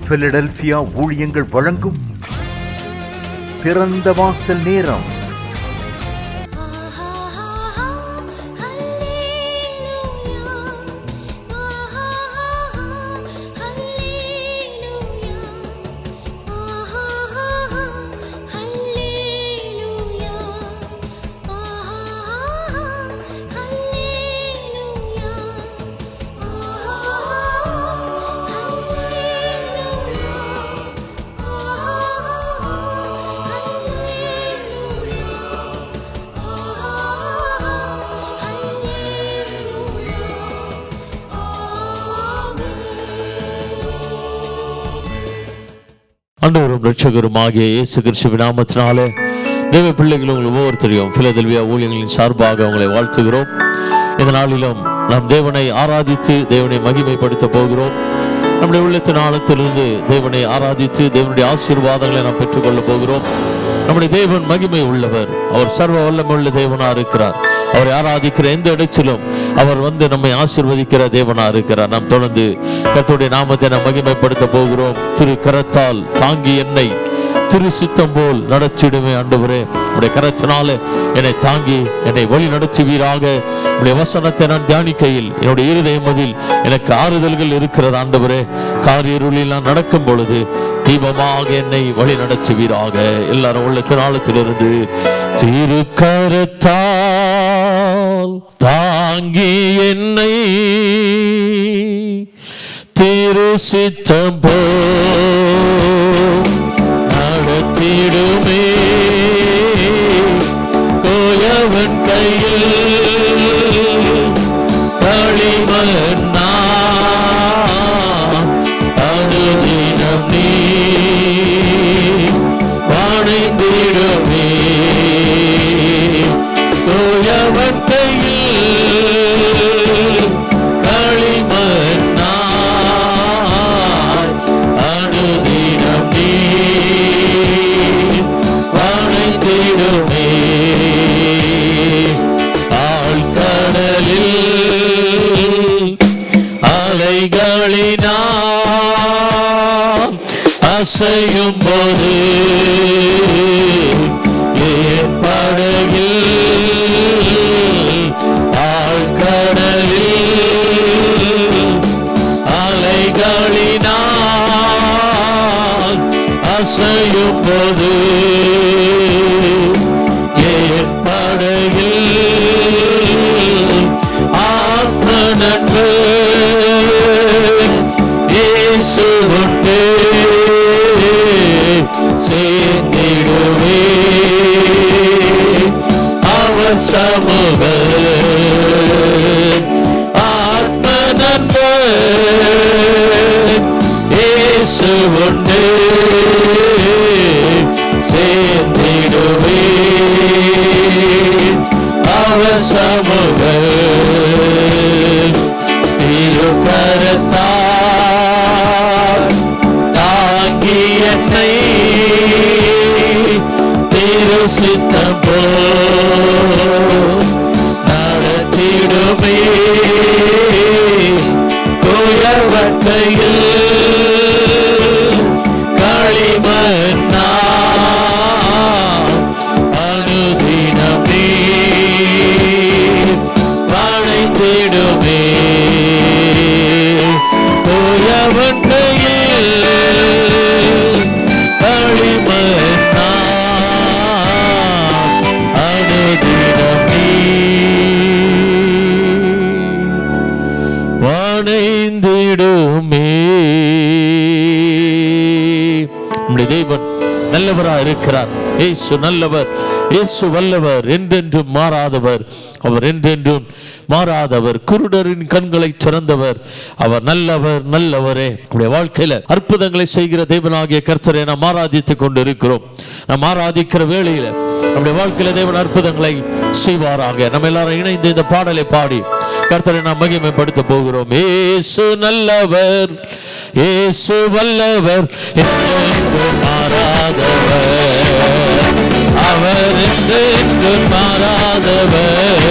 Philadelphia ஊழியங்கள் வழங்கும் திறந்த வாசல் நேரம். ஆண்டவரும் இரட்சகருமாகிய இயேசு கிறிஸ்துவின் நாமத்தினாலே தேவ பிள்ளைகள் உங்கள் ஒவ்வொருத்தரையும் பிலதெல்பியா ஊழியங்களின் சார்பாக உங்களை வாழ்த்துகிறோம். இந்த நாளிலும் நாம் தேவனை ஆராதித்து தேவனை மகிமைப்படுத்த போகிறோம். நம்முடைய உள்ளத்தின் ஆழத்திலிருந்து தேவனை ஆராதித்து தேவனுடைய ஆசீர்வாதங்களை நாம் பெற்றுக்கொள்ள போகிறோம். நம்முடைய தேவன் மகிமை உள்ளவர். அவர் சர்வ வல்லமையுள்ள தேவனா இருக்கிறார். அவரை ஆராதிக்கிற எந்த இடத்திலும் அவர் நம்மை ஆசீர்வதிக்கிற தேவனா இருக்கிறார். நாம் தொடர்ந்து கர்த்தருடைய நாமத்தை நாம் மகிமைப்படுத்த போகிறோம். திரு கரத்தால் தாங்கி என்னை திரு சித்தம் போல் நடத்திடுமே ஆண்டவரே. உடைய கரத்தினால என்னை தாங்கி என்னை வழி நடத்துவீராக. உடைய வசனத்தை நான் தியானிக்கையில் என்னுடைய இருதயம் அதில் எனக்கு ஆறுதல்கள் இருக்கிறது ஆண்டவரே. காரிருளில் நான் நடக்கும் பொழுது தீபமாக என்னை வழி நடத்துவீராக. எல்லாரும் உள்ள திராளத்திலிருந்து திரு கரத்தால் தாங்கி என்னை திரு சித்தம் போல் நடத்திடுமே. கோயவன் கையில் களிமண்ணா அனுதினம் நீ வாணைந்திடுமே. கோயவன் கையில் களிமண்ணா அனுதினம் நீ வாணைந்திடுமே. ஆழ்கடலில் அலைகளினால் அசையும் போது என் படகில் ஆழ்கடலில் அலைகளினால் அசையும் போது என் படகில் ஆத்ம நண்பு இயேசு உண்டு சேர்ந்திடுவே. அவர் சமூக ஆத்ம நண்பர் இயேசு உண்டு சேர்ந்திடுவே. அவர் சமூக திரு கரத்தால் தாங்கி என்னை திரு சித்தம் போல் நடத்திடுமே. கோயவன் கையில் களிமண்ணா அனுதினம் நீ வாணைந்திடுமே. கோயவன் கையில் களிமண்ணா அனுதினம் நீ வாணைந்திடுமே. நம்முடைய தேவன் நல்லவராக இருக்கிறார். இயேசு நல்லவர், இயேசு வல்லவர், என்றென்றும் மாறாதவர். அவர் என்றென்றும் மாறாதவர். குருடரின் கண்களை திறந்தவர். அவர் நல்லவர், நல்லவரே. நம்முடைய வாழ்க்கையில அற்புதங்களை செய்கிற தேவனாகிய கர்த்தரை நாம் ஆராதித்துக் கொண்டு இருக்கிறோம். நாம் ஆராதிக்கிற வேளையில நம்முடைய வாழ்க்கையில தேவன் அற்புதங்களை செய்வாராக. நம்ம எல்லாரும் இணைந்து இந்த பாடலை பாடி கர்த்தரை நாம் மகிமைப்படுத்த போகிறோம். இயேசு நல்லவர், இயேசு வல்லவர், என்றென்றும் மாறாதவர். அவர் என்றென்றும் மாறாதவர்.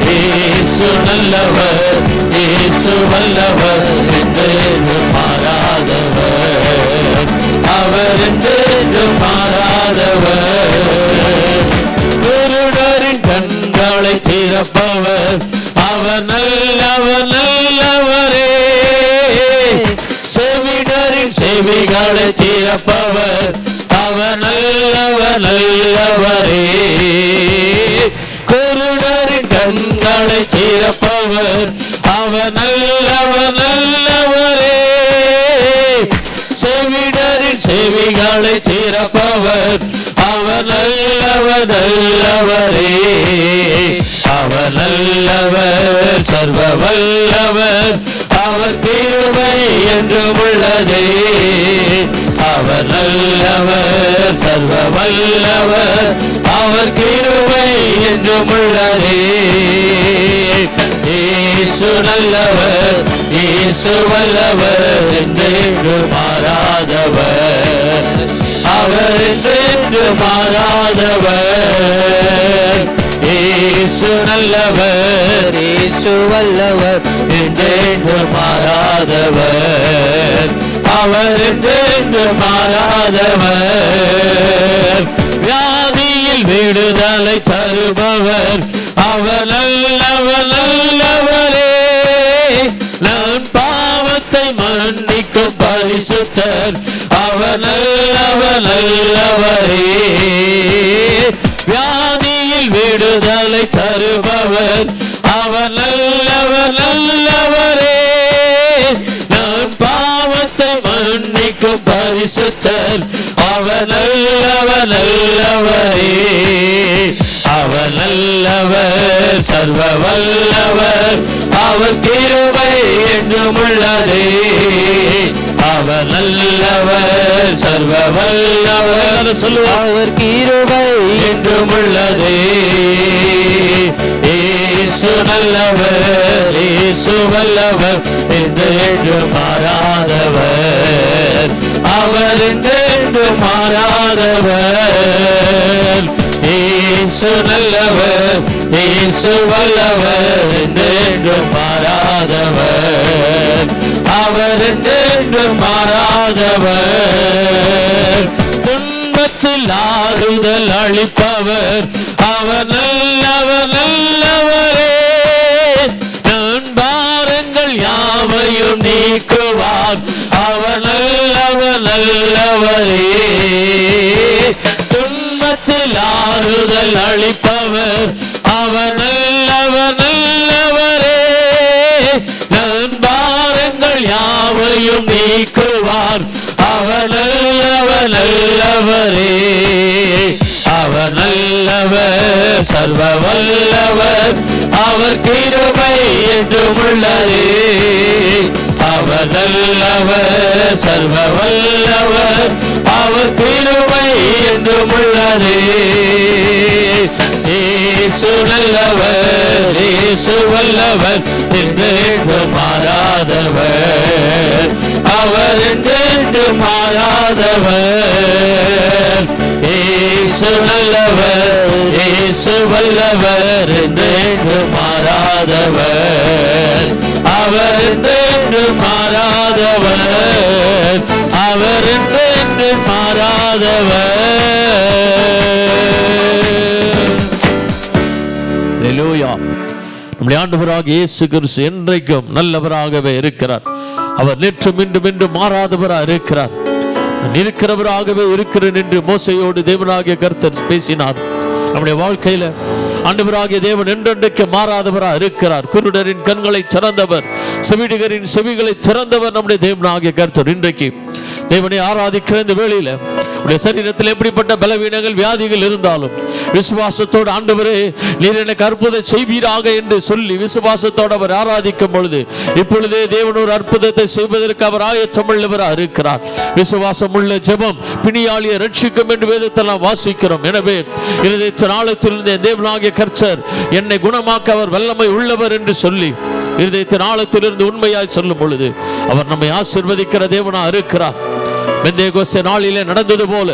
இயேசு நல்லவர், இயேசு வல்லவர், என்றென்றும் மாறாதவர், அவர் என்றென்றும் மாறாதவர். குருடரின் கண்களை திறப்பவர், அவர் நல்லவர் நல்லவரே. செவிடரின் செவிகளை திறப்பவர், அவர் நல்லவர் நல்லவரே. குருடரின் கண்களை திறப்பவர், அவர் நல்லவர் நல்லவரே. செவிடரின் செவிகளை திறப்பவர், அவர் நல்லவர் நல்லவரே. அவர் நல்லவர், சர்வ வல்லவர், அவர் கிருபை என்றும் உள்ளதே. அவர் நல்லவர், சர்வ வல்லவர், அவர் கிருபை என்றும் உள்ளதே. இயேசு நல்லவர், இயேசு வல்லவர், என்றென்றும் மாறாதவர், அவர் என்றென்றும் மாறாதவர். இயேசு நல்லவர், இயேசு வல்லவர், என்றென்றும் மாறாதவர், அவர் என்றென்றும் மாறாதவர். வியாதியில் விடுதலை தருபவர், அவர் நல்லவர் நல்லவரே. நம் பாவத்தை மன்னிக்கும் பரிசுத்தர், அவர் நல்லவர் நல்லவரே. வியாதியில் விடுதலை தருபவர், அவர் நல்லவர் நல்லவரே. நம் பாவத்தை மன்னிக்கும் பரிசுத்தர், அவர் நல்லவர் நல்லவரே. அவர் நல்லவர், சர்வ வல்லவர், அவர் கிருபை என்றும் உள்ளதே. அவர் நல்லவர், சர்வ வல்லவர், அவர் கிருபை என்றும் உள்ளதே. இயேசு நல்லவர், இயேசு வல்லவர், என்றென்றும் மாறாதவர், அவர் என்றென்றும் மாறாதவர். இயேசு நல்லவர், இயேசு வல்லவர், என்றென்றும் மாறாதவர், அவர் என்றென்றும் மாறாதவர். துன்பத்தில் ஆறுதல் அளிப்பவர், அவர் நல்லவர் நல்லவரே. நம் பாரங்கள் யாவையும் நீக்குவார், அவர் நல்லவர் நல்லவரே. துன்பத்தில் ஆறுதல் அளிப்பவர், அவர் நல்லவர் நல்லவரே. நம் பாரங்கள் யாவையும் நீக்குவார், அவர் நல்லவர் நல்லவரே. அவர் நல்லவர், சர்வ வல்லவர், அவர் கிருபை என்றும் உள்ளதே. அவர் நல்லவர், சர்வ வல்லவர், அவர் கிருபை என்றும் உள்ளதே. இயேசு நல்லவர், இயேசு வல்லவர், என்றென்றும் மாறாதவர், அவர் என்றென்றும் மாறாதவர். இயேசு நல்லவர், இயேசு வல்லவர், என்றென்றும் மாறாதவர், அவர் என்றென்றும் மாறாதவர், அவர் என்றென்றும் மாறாதவர். ஹல்லேலூயா. நம்முடைய ஆண்டவராகிய இயேசு கிறிஸ்து என்றைக்கும் நல்லவராகவே இருக்கிறார். அவர் நேற்றும் இன்றும் மாறாதவராக இருக்கிறார். இருக்கிறவராகவே இருக்கிறேன் என்று மோசையோடு தேவனாகிய கர்த்தர் பேசினார். நம்முடைய வாழ்க்கையில ஆண்டவராகிய தேவன் என்றென்றைக்கு மாறாதவராக இருக்கிறார். குருடரின் கண்களை திறந்தவர், செவிடுகரின் செவிகளை திறந்தவர் நம்முடைய தேவனாகிய கர்த்தர். இன்றைக்கு தேவனை ஆராதிக்கிற இந்த வேளையில உடைய சரீரத்தில் எப்படிப்பட்ட பலவீனங்கள் வியாதிகள் இருந்தாலும் விசுவாசத்தோடு, ஆண்டவரே நீர் எனக்கு அற்புதம் செய்வீராக என்று சொல்லி விசுவாசத்தோடு அவர் ஆராதிக்கும் பொழுது இப்பொழுதே தேவன் ஒரு அற்புதத்தை செய்வதற்கு அவர் ஆயத்தமுள்ளவராக இருக்கிறார். விசுவாசம் உள்ள ஜெபம் பிணியாளியை ரட்சிக்கும் என்று வேதத்தில் நாம் வாசிக்கிறோம். எனவே இருதயத்தின் ஆழத்திலிருந்து தேவனாகிய கர்த்தர் என்னை குணமாக்க அவர் வல்லமை உள்ளவர் என்று சொல்லி இருதயத்தின் ஆழத்திலிருந்து உண்மையாய் சொல்லும் பொழுது அவர் நம்மை ஆசீர்வதிக்கிற தேவனாக இருக்கிறார். பெந்தேகோஸ்தே நாளிலே நடந்தது போல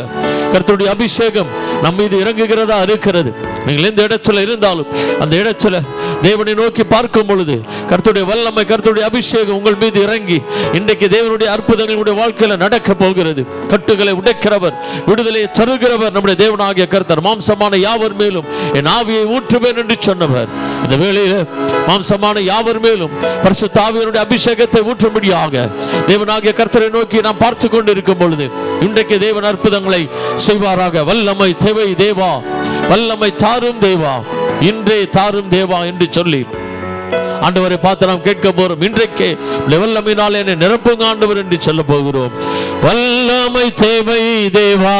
கர்த்தருடைய அபிஷேகம் நம் மீது இறங்குகிறதா இருக்கிறது. நீங்கள் எந்த இடத்துல இருந்தாலும் அந்த இடத்துல தேவனை நோக்கி பார்க்கும் பொழுது கர்த்தருடைய வல்லமை, கர்த்தருடைய அபிஷேகம் உங்கள் மீது இறங்கி இன்றைக்கு தேவனுடைய அற்புதங்களுடைய வாழ்க்கையில நடக்க போகிறது. கட்டுகளை உடைக்கிறவர், விடுதலையை தருகிறவர் நம்முடைய தேவனாகிய கர்த்தர். மாம்சமான யாவர் மேலும் என் ஆவியை ஊற்றுவேன் என்று சொன்னவர். இந்த வேளையில மாம்சமான யாவர் மேலும் பரிசுத்த ஆவியினுடைய அபிஷேகத்தை ஊற்றும்படியாக தேவனாகிய கர்த்தரை நோக்கி நாம் பார்த்து கொண்டு இருக்கும் பொழுது இன்றைக்கு தேவன் அற்புதங்களை செய்வாராக. வல்லமை தேவை தேவா, வல்லமை தாரும் தேவா, இன்றே தாரும் தேவா என்று சொல்லி ஆண்டவரை பார்த்து நாம் கேட்க போறோம். இன்றைக்கு வல்லமையினால் என்னை நிரப்புங்க ஆண்டவர் என்று சொல்ல போகிறோம். வல்லமை தேவை தேவா,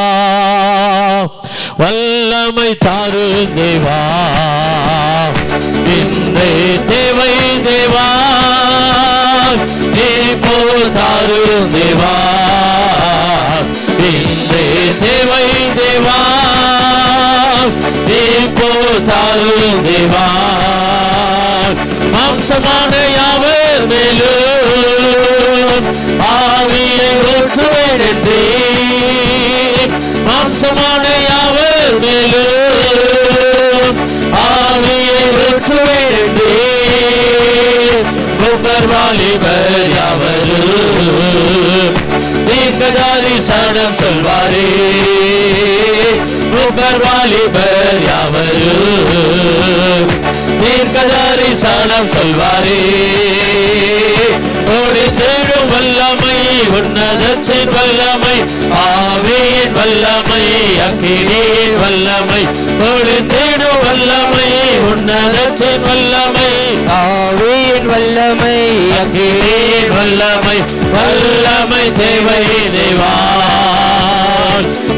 வல்லமை தாரும் தேவா, இன்றே தேவை தேவா, இப்போ தாரும் தேவா, இன்றே தேவை தேவா, இப்போ தாரும் தேவா. மாம்சமான யாவர் மேலும் ஆவியை ஊற்றுவேன் என்றே, மாம்சமான யாவர் மேலும் ஆவியை ஊற்றுவேன் என்றே, வாலிபர் யாவரும் தீர்க்கதாரி சனம் சொல்வாரே, வாலிபர் யாவரும் தீர்க்கதாரி சனம் சொல்வாரே. தேடும் வல்லமை, உன்னதத்தின் வல்லமை, ஆவியின் வல்லமை, அக்கினியின் வல்லமை, தேடும் வல்லமை, உன்னதத்தின் வல்லமை, ஆவியின் வல்லமை, அக்கினியின் வல்லமை, வல்லமை தேவை தேவா,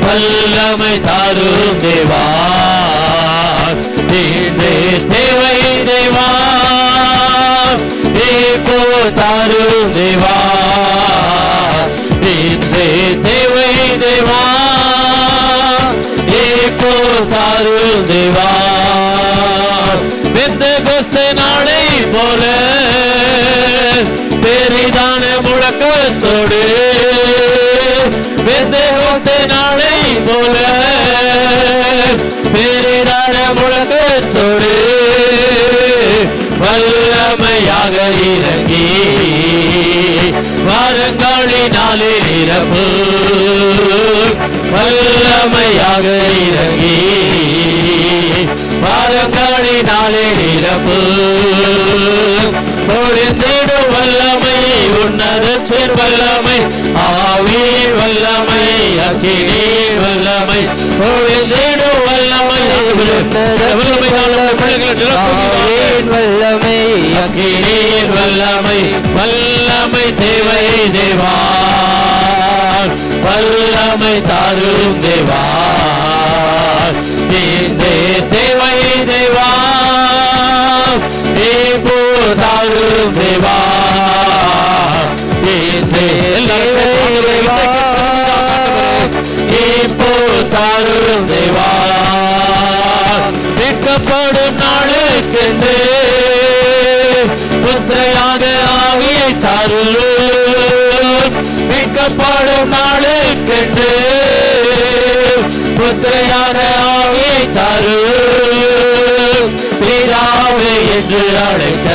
வல்லமை தாரும் தேவா, தேவை தேவா, இப்போ தாரும் தேவா, தேவை தேவா, இப்போ தாரும் தேவா. பெந்தெகோஸ்தே நாளை போல பெரிதான முழக்கத்தோடு, பெந்தெகோஸ்தே நாளை போல பெரிதான முழக்கத்தோடு வல்லமையாக இறங்கி வாரங்களினாலே நிரப்பு, வல்லமையாக இறங்கி வாரங்களினாலே நிரப்பு, பொழிந்திடும் வல்லமை, உன்னதத்தின் வல்லமை, ஆவியின் வல்லமை, அக்கினியின் வல்லமை, பொழிந்திடும் வல்லமை, வல்லமை, அக்கினியின் வல்லமை, வல்லமை தேவை தேவா, வல்லமை தாரும் தேவா, தேவை தேவா, இப்போ தாரும் தேவா, இப்போ தாரும் தேவா. மீட்கப்படும் நாளுக்கென்று புத்திரையாக ஆவியை தாரும், மீட்கப்படும் நாளுக்கென்று புத்திரையாக ஆவியை தாரும், பிதாவே என்று அழைக்க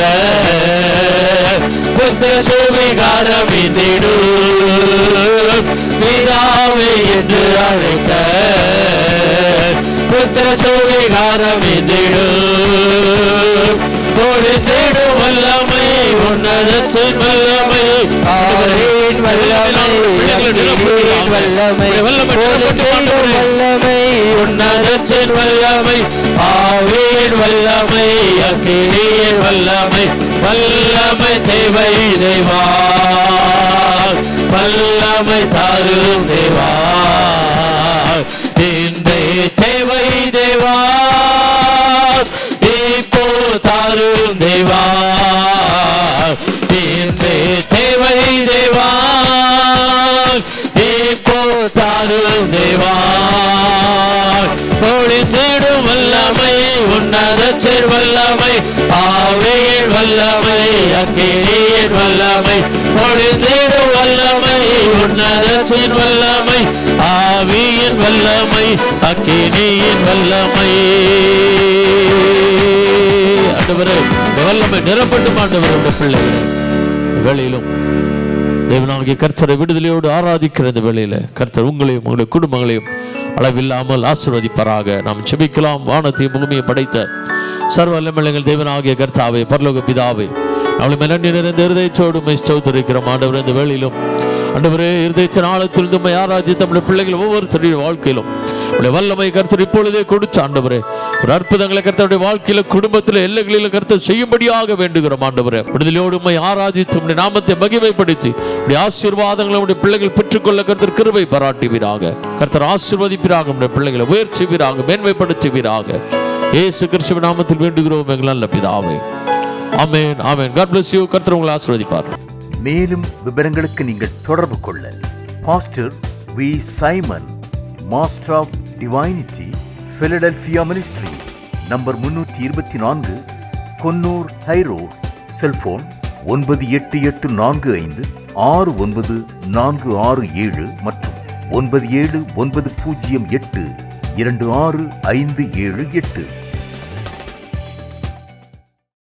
புத்திர சுவிகாரம் இந்திடும், பிதாவே என்று அழைக்க புத்திர சுவிகாரம் இந்திடும், கொடுத்திடும் வல்லமை, உன்னதத்தின் வல்லமை, ஆவியின் வல்லமை, அக்கினியின் வல்லமை, கொடுத்திடும் வல்லமை, உன்னதத்தின் வல்லமை, ஆவியின் வல்லமை, அக்கினியின் வல்லமை, வல்லமை தேவை தேவா, வல்லமை தாரும் தேவா, இன்றே தேவை தேவா, இப்போ தாரும் தேவா, இன்றே தேவை தேவா, இப்போ தாரும் தேவா, பொழிந்திடும் வல்லமை, உன்னதத்தின் வல்லமை, ஆவியின் வல்லமை, அக்கினியின் ஆவியின் வல்லமை பொழிந்திடும் வல்லமை உன்னதத்தின் வல்லமை ஆவியின் வல்லமை அக்கினியின் வல்லமை ஆண்டவரே வல்லமை நிரப்பட்டும் ஆண்டவருடைய பிள்ளைகளை வேளையிலும் தேவனாகிய கர்த்தரை விடுதலையோடு ஆராதிக்கிற இந்த வேளையில கர்த்தர் உங்களையும் உங்களுடைய குடும்பங்களையும் அளவில்லாமல் ஆசீர்வதிப்பாராக. நாம் செபிக்கலாம். வானத்தையும் பூமியை படைத்த சர்வ வல்லமையுள்ள தேவனாகிய கர்த்தாவே, பரலோக பிதாவே, அவளை மெலண்டி நிறைந்த இருதயத்தோடு ஸ்தோத்திரிக்கிறோம் ஆண்டவரே. இந்த வேளையிலும் ஆண்டவரே இருதயத்தின் ஆழத்தில் நம்மை ஆராதித்து நம்முடைய பிள்ளைகள் ஒவ்வொருத்தருடைய வாழ்க்கையிலும் வல்லமை கர்த்தர் இப்பொழுதே கொடுத்த ஆண்டவரே ஒரு அற்புதங்களை கர்த்தருடைய வாழ்க்கையில குடும்பத்தில் எல்லைகளில் கர்த்தர் செய்யும்படியாக வேண்டுகிறோம் ஆண்டவரே. விடுதலையோடு உம்மை ஆராதித்து உம்முடைய நாமத்தை மகிமைப்படுத்தி உடைய ஆசீர்வாதங்களை உடைய பிள்ளைகள் பெற்றுக்கொள்ள கர்த்தர் கிருபை பாராட்டுவீராக. கர்த்தர் ஆசீர்வதிப்பீராக. உடைய பிள்ளைகளை உயர்த்துவீராக, மேன்மைப்படுத்துவீராக. இயேசு கிறிஸ்துவின் நாமத்தில் வேண்டுகிறோம் எங்கள் நல்ல பிதாவே. ஆமென், ஆமென். God bless you. கர்த்தர் உங்களை ஆசீர்வதிப்பார். மேலும் விவரங்களுக்கு நீங்கள் தொடர்பு கொள்ள pastor V. Simon, master of divinity, Philadelphia ministry, number 324, Konnur high road, cellphone 9884569467 மற்றும் 9790826578.